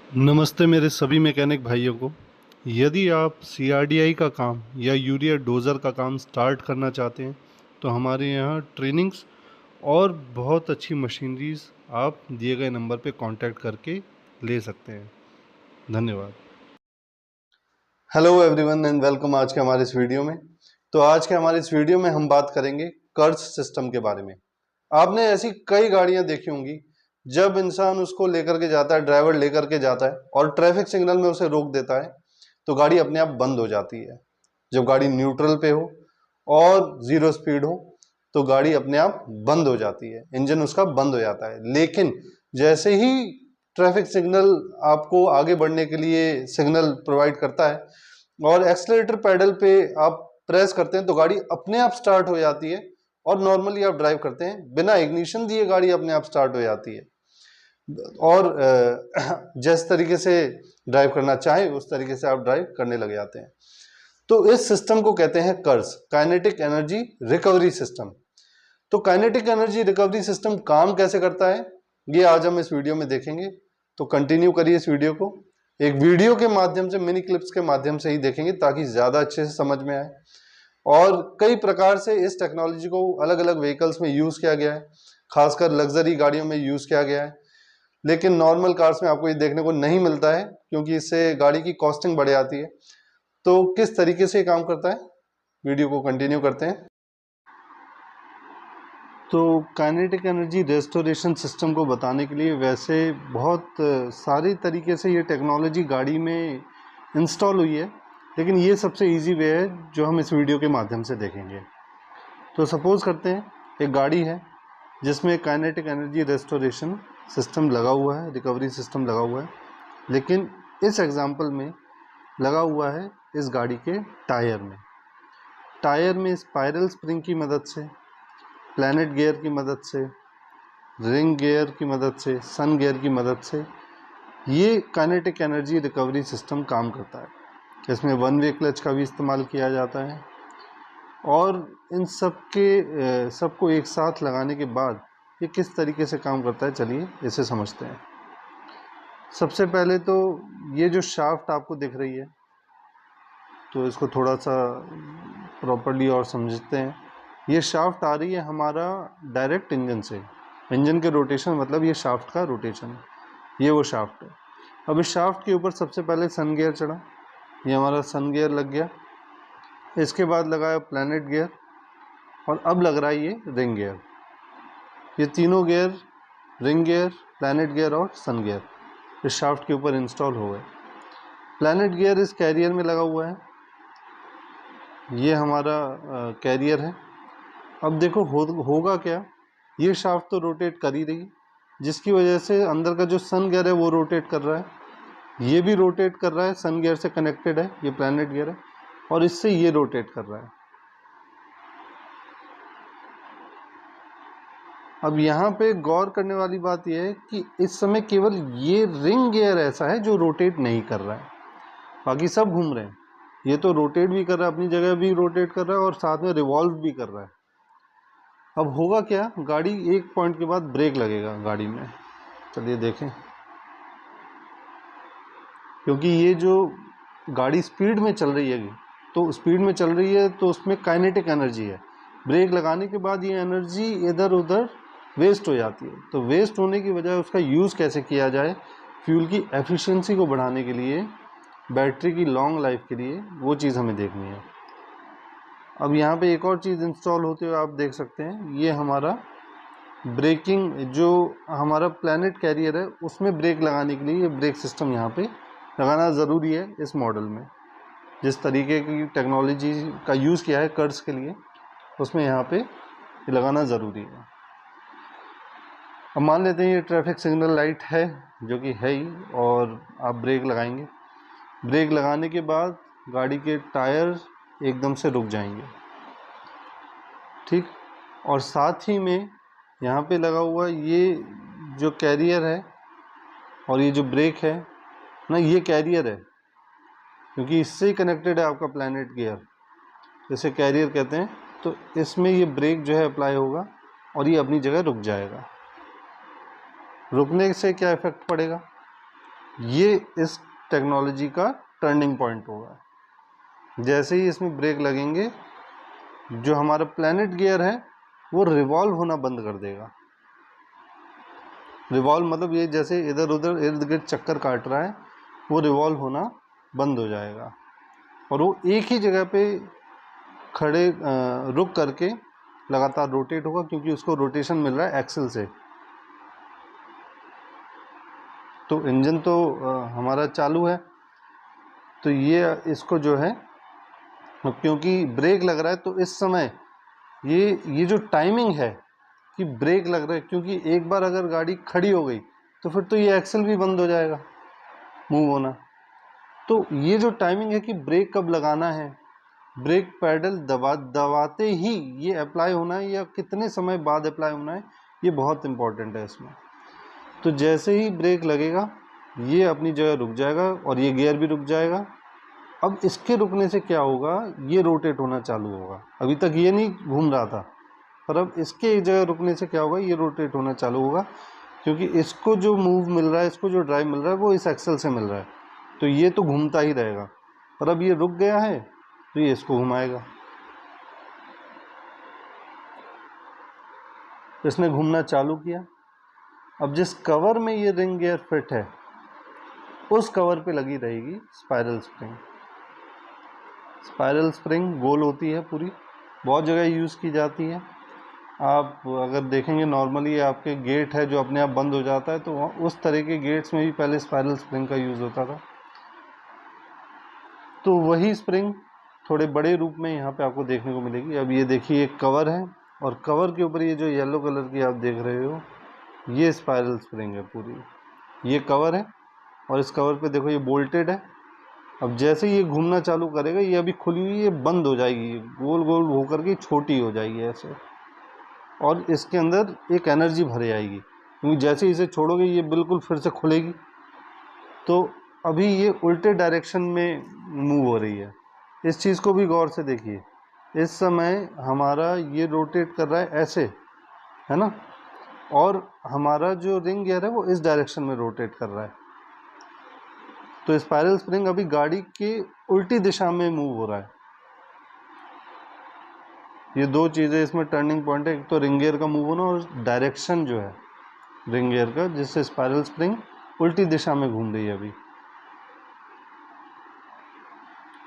नमस्ते मेरे सभी मैकेनिक भाइयों को। यदि आप सीआरडीआई का काम या यूरिया डोज़र का काम स्टार्ट करना चाहते हैं तो हमारे यहाँ ट्रेनिंग्स और बहुत अच्छी मशीनरीज आप दिए गए नंबर पे कांटेक्ट करके ले सकते हैं। धन्यवाद। हेलो एवरीवन एंड वेलकम आज के हमारे इस वीडियो में। तो आज के हमारे इस वीडियो में हम बात करेंगे कर्ज सिस्टम के बारे में। आपने ऐसी कई गाड़ियां देखी होंगी जब इंसान उसको लेकर के जाता है, ड्राइवर लेकर के जाता है और ट्रैफिक सिग्नल में उसे रोक देता है तो गाड़ी अपने आप बंद हो जाती है। जब गाड़ी न्यूट्रल पे हो और जीरो स्पीड हो तो गाड़ी अपने आप बंद हो जाती है, इंजन उसका बंद हो जाता है। लेकिन जैसे ही ट्रैफिक सिग्नल आपको आगे बढ़ने के लिए सिग्नल प्रोवाइड करता है और एक्सलेटर पेडल पे आप प्रेस करते हैं तो गाड़ी अपने आप स्टार्ट हो जाती है और नॉर्मली आप ड्राइव करते हैं बिना इग्निशन दिए गाड़ी अपने आप स्टार्ट हो जाती है और जिस तरीके से ड्राइव करना चाहे उस तरीके से आप ड्राइव करने लग जाते हैं। तो इस सिस्टम को कहते हैं कर्स, काइनेटिक एनर्जी रिकवरी सिस्टम। तो काइनेटिक एनर्जी रिकवरी सिस्टम काम कैसे करता है ये आज हम इस वीडियो में देखेंगे। तो कंटिन्यू करिए इस वीडियो को, एक वीडियो के माध्यम से, मिनी क्लिप्स के माध्यम से ही देखेंगे ताकि ज़्यादा अच्छे से समझ में आए। और कई प्रकार से इस टेक्नोलॉजी को अलग अलग व्हीकल्स में यूज़ किया गया है, खासकर लग्जरी गाड़ियों में यूज़ किया गया है। लेकिन नॉर्मल कार्स में आपको ये देखने को नहीं मिलता है क्योंकि इससे गाड़ी की कॉस्टिंग बढ़ जाती है। तो किस तरीके से ये काम करता है, वीडियो को कंटिन्यू करते हैं। तो काइनेटिक एनर्जी रेस्टोरेशन सिस्टम को बताने के लिए वैसे बहुत सारी तरीके से ये टेक्नोलॉजी गाड़ी में इंस्टॉल हुई है, लेकिन ये सबसे इजी वे है जो हम इस वीडियो के माध्यम से देखेंगे। तो सपोज़ करते हैं एक गाड़ी है जिसमें काइनेटिक एनर्जी रेस्टोरेशन सिस्टम लगा हुआ है, रिकवरी सिस्टम लगा हुआ है, लेकिन इस एग्जांपल में लगा हुआ है इस गाड़ी के टायर में स्पाइरल स्प्रिंग की मदद से, प्लैनेट गियर की मदद से, रिंग गियर की मदद से, सन गियर की मदद से ये काइनेटिक एनर्जी रिकवरी सिस्टम काम करता है। इसमें वन वे क्लच का भी इस्तेमाल किया जाता है और इन सबको एक साथ लगाने के बाद ये किस तरीके से काम करता है चलिए इसे समझते हैं। सबसे पहले तो ये जो शाफ्ट आपको दिख रही है तो इसको थोड़ा सा प्रॉपर्ली और समझते हैं। ये शाफ्ट आ रही है हमारा डायरेक्ट इंजन से, इंजन के रोटेशन मतलब ये शाफ्ट का रोटेशन, ये वो शाफ्ट है। अब इस शाफ्ट के ऊपर सबसे पहले सन गियर चढ़ा, ये हमारा सन गियर लग गया। इसके बाद लगाया प्लैनेट गियर और अब लग रहा है ये रिंग गियर। ये तीनों gear, ring gear, planet gear और सन गियर, इस शाफ्ट के ऊपर इंस्टॉल हो गए। प्लैनेट गियर इस कैरियर में लगा हुआ है, ये हमारा कैरियर है। अब देखो होगा क्या, ये शाफ्ट तो रोटेट कर ही रही है जिसकी वजह से अंदर का जो सन गियर है वो रोटेट कर रहा है, ये भी रोटेट कर रहा है, सन गियर से कनेक्टेड है, ये प्लैनेट गियर है और इससे ये रोटेट कर रहा है। अब यहाँ पे गौर करने वाली बात यह है कि इस समय केवल ये रिंग गियर ऐसा है जो रोटेट नहीं कर रहा है, बाकी सब घूम रहे हैं। ये तो रोटेट भी कर रहा है, अपनी जगह भी रोटेट कर रहा है और साथ में रिवॉल्व भी कर रहा है। अब होगा क्या, गाड़ी एक पॉइंट के बाद ब्रेक लगेगा गाड़ी में, चलिए देखें। क्योंकि ये जो गाड़ी स्पीड में चल रही है, तो स्पीड में चल रही है तो उसमें काइनेटिक एनर्जी है, ब्रेक लगाने के बाद ये एनर्जी इधर उधर वेस्ट हो जाती है। तो वेस्ट होने की बजाय उसका यूज़ कैसे किया जाए फ्यूल की एफिशिएंसी को बढ़ाने के लिए, बैटरी की लॉन्ग लाइफ के लिए, वो चीज़ हमें देखनी है। अब यहाँ पे एक और चीज़ इंस्टॉल होते हुए आप देख सकते हैं, ये हमारा ब्रेकिंग, जो हमारा प्लैनेट कैरियर है उसमें ब्रेक लगाने के लिए ये ब्रेक सिस्टम यहाँ पे लगाना ज़रूरी है। इस मॉडल में जिस तरीके की टेक्नोलॉजी का यूज़ किया है कर्स के लिए, उसमें यहाँ पे ये लगाना ज़रूरी है। अब मान लेते हैं ये ट्रैफिक सिग्नल लाइट है, जो कि है ही, और आप ब्रेक लगाएंगे। ब्रेक लगाने के बाद गाड़ी के टायर एकदम से रुक जाएंगे, ठीक। और साथ ही में यहाँ पे लगा हुआ ये जो कैरियर है और ये जो ब्रेक है ना, ये कैरियर है क्योंकि इससे ही कनेक्टेड है आपका प्लैनेट गियर, जैसे कैरियर कहते हैं। तो इसमें ये ब्रेक जो है अप्लाई होगा और ये अपनी जगह रुक जाएगा। रुकने से क्या इफ़ेक्ट पड़ेगा, ये इस टेक्नोलॉजी का टर्निंग पॉइंट होगा। जैसे ही इसमें ब्रेक लगेंगे, जो हमारा प्लैनेट गियर है वो रिवॉल्व होना बंद कर देगा। रिवॉल्व मतलब ये जैसे इधर उधर इर्द गिर्द चक्कर काट रहा है, वो रिवॉल्व होना बंद हो जाएगा और वो एक ही जगह पे खड़े रुक करके लगातार रोटेट होगा, क्योंकि उसको रोटेशन मिल रहा है एक्सल से। तो इंजन तो हमारा चालू है, तो ये इसको जो है, क्योंकि ब्रेक लग रहा है तो इस समय ये जो टाइमिंग है कि ब्रेक लग रहा है, क्योंकि एक बार अगर गाड़ी खड़ी हो गई तो फिर तो ये एक्सल भी बंद हो जाएगा मूव होना। तो ये जो टाइमिंग है कि ब्रेक कब लगाना है, ब्रेक पैडल दबाते ही ये अप्लाई होना है या कितने समय बाद अप्लाई होना है, ये बहुत इंपॉर्टेंट है इसमें। तो जैसे ही ब्रेक लगेगा ये अपनी जगह रुक जाएगा और ये गियर भी रुक जाएगा। अब इसके रुकने से क्या होगा, ये रोटेट होना चालू होगा। अभी तक ये नहीं घूम रहा था, पर अब इसके एक जगह रुकने से क्या होगा, ये रोटेट होना चालू होगा, क्योंकि इसको जो मूव मिल रहा है, इसको जो ड्राइव मिल रहा है वो इस एक्सल से मिल रहा है। तो ये तो घूमता ही रहेगा, पर अब ये रुक गया है तो ये इसको घुमाएगा। इसने घूमना चालू किया। अब जिस कवर में ये रिंग गियर फिट है उस कवर पे लगी रहेगी स्पाइरल स्प्रिंग। स्पाइरल स्प्रिंग गोल होती है पूरी, बहुत जगह यूज़ की जाती है। आप अगर देखेंगे नॉर्मली आपके गेट है जो अपने आप बंद हो जाता है, तो उस तरह के गेट्स में भी पहले स्पाइरल स्प्रिंग का यूज़ होता था। तो वही स्प्रिंग थोड़े बड़े रूप में यहाँ पे आपको देखने को मिलेगी। अब ये देखिए एक कवर है और कवर के ऊपर ये जो येलो कलर की आप देख रहे हो, ये स्पाइरल स्प्रिंग है पूरी। ये कवर है और इस कवर पे देखो ये बोल्टेड है। अब जैसे ये घूमना चालू करेगा, ये अभी खुली हुई ये बंद हो जाएगी, गोल गोल होकर के छोटी हो जाएगी ऐसे, और इसके अंदर एक एनर्जी भर जाएगी, क्योंकि जैसे इसे छोड़ोगे ये बिल्कुल फिर से खुलेगी। तो अभी ये उल्टे डायरेक्शन में मूव हो रही है। इस चीज़ को भी गौर से देखिए, इस समय हमारा ये रोटेट कर रहा है ऐसे, है ना, और हमारा जो रिंग गियर है वो इस डायरेक्शन में रोटेट कर रहा है। तो स्पाइरल स्प्रिंग अभी गाड़ी की उल्टी दिशा में मूव हो रहा है। ये दो चीज़ें इसमें टर्निंग पॉइंट है, एक तो रिंग गियर का मूव होना और डायरेक्शन जो है रिंग गियर का, जिससे स्पाइरल स्प्रिंग उल्टी दिशा में घूम रही है अभी।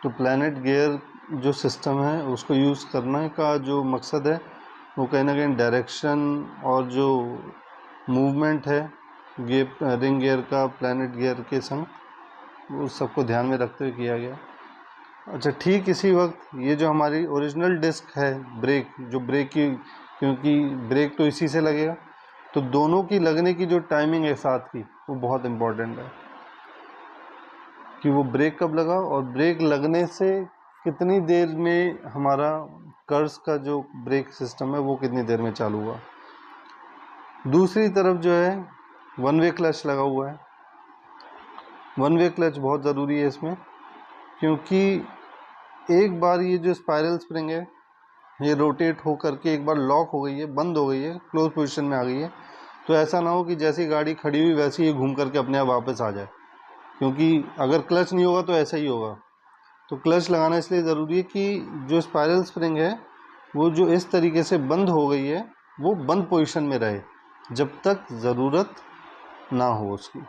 तो प्लैनेट गियर जो सिस्टम है उसको यूज़ करने का जो मकसद है वो कहीं ना कहीं डायरेक्शन और जो मूवमेंट है रिंग गियर का प्लैनेट गियर के संग, वो सबको ध्यान में रखते हुए किया गया। अच्छा, ठीक इसी वक्त ये जो हमारी ओरिजिनल डिस्क है ब्रेक, जो ब्रेक की, क्योंकि ब्रेक तो इसी से लगेगा, तो दोनों की लगने की जो टाइमिंग है साथ की, वो बहुत इम्पोर्टेंट है कि वो ब्रेक कब लगा और ब्रेक लगने से कितनी देर में हमारा कर्स का जो ब्रेक सिस्टम है वो कितनी देर में चालू हुआ। दूसरी तरफ जो है वन वे क्लच लगा हुआ है। वन वे क्लच बहुत ज़रूरी है इसमें, क्योंकि एक बार ये जो स्पाइरल स्प्रिंग है ये रोटेट हो करके एक बार लॉक हो गई है, बंद हो गई है, क्लोज पोजीशन में आ गई है, तो ऐसा ना हो कि जैसी गाड़ी खड़ी हुई वैसे ही घूम करके अपने आप वापस आ जाए, क्योंकि अगर क्लच नहीं होगा तो ऐसा ही होगा। तो क्लच लगाना इसलिए ज़रूरी है कि जो स्पाइरल स्प्रिंग है वो जो इस तरीके से बंद हो गई है वो बंद पोजीशन में रहे जब तक ज़रूरत ना हो उसकी।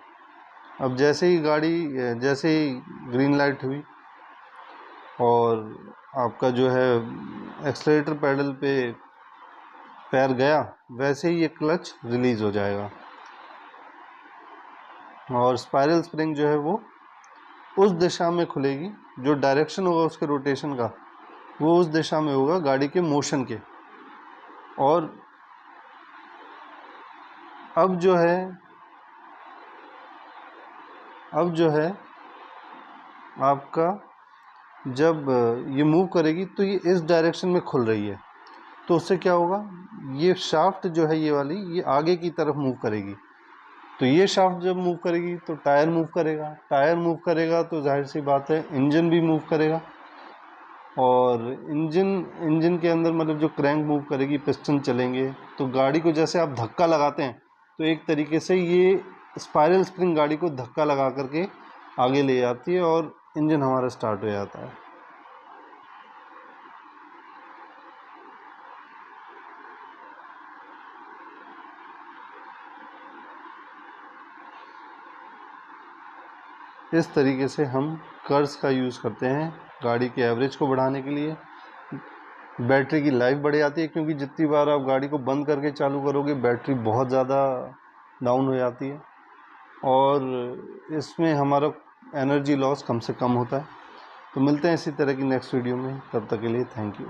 अब जैसे ही ग्रीन लाइट हुई और आपका जो है एक्सलेटर पैडल पे पैर गया, वैसे ही ये क्लच रिलीज़ हो जाएगा और स्पाइरल स्प्रिंग जो है वो उस दिशा में खुलेगी, जो डायरेक्शन होगा उसके रोटेशन का वो उस दिशा में होगा गाड़ी के मोशन के। और अब जो है आपका जब ये मूव करेगी तो ये इस डायरेक्शन में खुल रही है, तो उससे क्या होगा, ये शाफ्ट जो है ये वाली ये आगे की तरफ मूव करेगी। तो ये शाफ्ट जब मूव करेगी तो टायर मूव करेगा तो जाहिर सी बात है इंजन भी मूव करेगा, और इंजन के अंदर मतलब जो क्रैंक मूव करेगी, पिस्टन चलेंगे, तो गाड़ी को जैसे आप धक्का लगाते हैं तो एक तरीके से ये स्पाइरल स्प्रिंग गाड़ी को धक्का लगा करके आगे ले जाती है और इंजन हमारा स्टार्ट हो जाता है। इस तरीके से हम कर्व्स का यूज़ करते हैं गाड़ी के एवरेज को बढ़ाने के लिए। बैटरी की लाइफ बढ़ जाती है, क्योंकि जितनी बार आप गाड़ी को बंद करके चालू करोगे बैटरी बहुत ज़्यादा डाउन हो जाती है और इसमें हमारा एनर्जी लॉस कम से कम होता है। तो मिलते हैं इसी तरह की नेक्स्ट वीडियो में, तब तक के लिए थैंक यू।